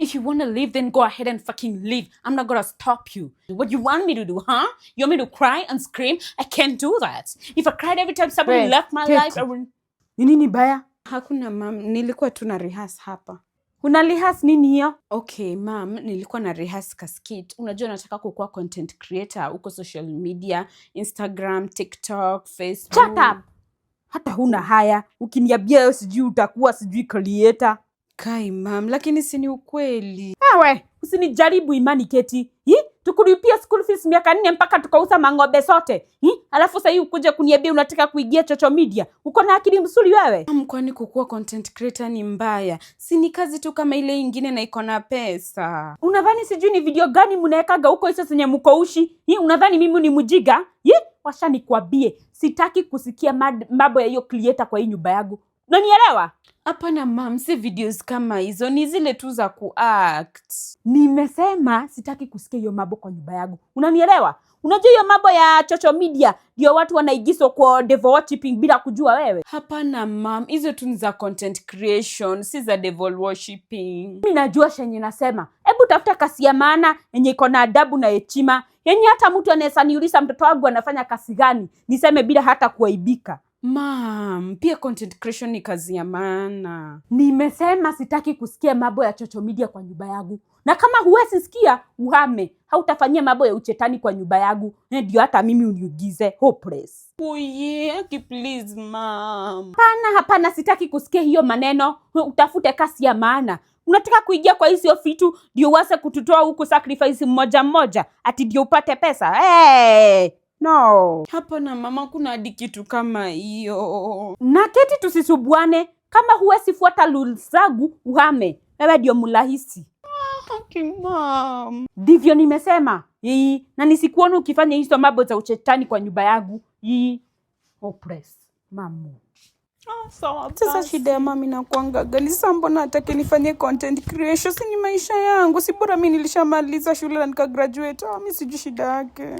If you want to leave, then go ahead and fucking leave. I'm not gonna stop you. What you want me to do, huh? You want me to cry and scream? I can't do that. If I cried every time somebody left my life, I wouldn't. Nini baya? Hakuna mam, nilikuwa tu na rehearse hapa. Una rehearse nini hiyo? Okay mam, nilikuwa na rehearse kaskit. Unajua nataka kukuwa content creator uko social media, Instagram, TikTok, Facebook. Shut up! Hata huna haya. Ukiniambia wewe sijui utakuwa sijui creator. Kai mam, lakini si ni ukweli. Ewe, usinijaribu imani Keti. Tukulipia school fees miaka 4 mpaka tukauza mang'ombe sote. Alafu sasa hii ukuje kuniambia unataka kuingia social media. Uko na akili msuri wewe? Kwani kukuwa content creator ni mbaya? Si ni kazi tu kama ile ingine na iko na pesa. Unadhani sijui ni video gani mnaekaga huko hizo zenye mko ushi? Unadhani mimi ni mjiga? Washa nikwambie, sitaki kusikia mambo ya hiyo creator kwa hii nyumba yangu. Unanielewa? Hapana mam, si videos kama hizo, ni zile tu za kuact. Nimesema sitaki kusikia hiyo mambo kwa nyumba yangu. Unanielewa? Unajua hiyo mambo ya social media ndio watu wanaigizwa kwa devil worshiping bila kujua wewe. Hapana mam, hizo tu ni za content creation, si za devil worshiping. Mimi najua shenye nasema. Hebu tafuta kasi ya maana yenye iko na adabu na heshima. Yenye hata mtu anaweza niuliza mtoto wangu anafanya kazi gani, niseme bila hata kuaibika. Mam, pia content creation ni kazi ya maana. Nimesema sitaki kusikia mambo ya social media kwa nyumba yangu. Na kama huwezi sikia, uhame. Hautafanyia mambo ya uchetani kwa nyumba yangu. Ndio hata mimi uniugize hopeless. Please mam. Hapana, sitaki kusikia hiyo maneno. Utafute kasi ya maana. Unataka kuingia kwa hizo vitu ndio uanze kututoa huku sacrifice mmoja ati ndio upate pesa. No. Hapana mama, kuna hadi kitu kama hiyo. Na Keti, tusisubuane. Kama huwezi fuata rules zangu, uhame. Wewe ndio mlahisi. Okay mom. Ndivyo nimesema. Na nisikuone ukifanya hizo mambo za uchetani kwa nyumba yangu. Hopeless. Mamu. Sawa. Sasa shida ya mami na kuangaga ni mbona nataka nifanye content creation, si ni maisha yangu. Si bora mimi nilishamaliza shule na nika graduate. Mimi sijui shida yake.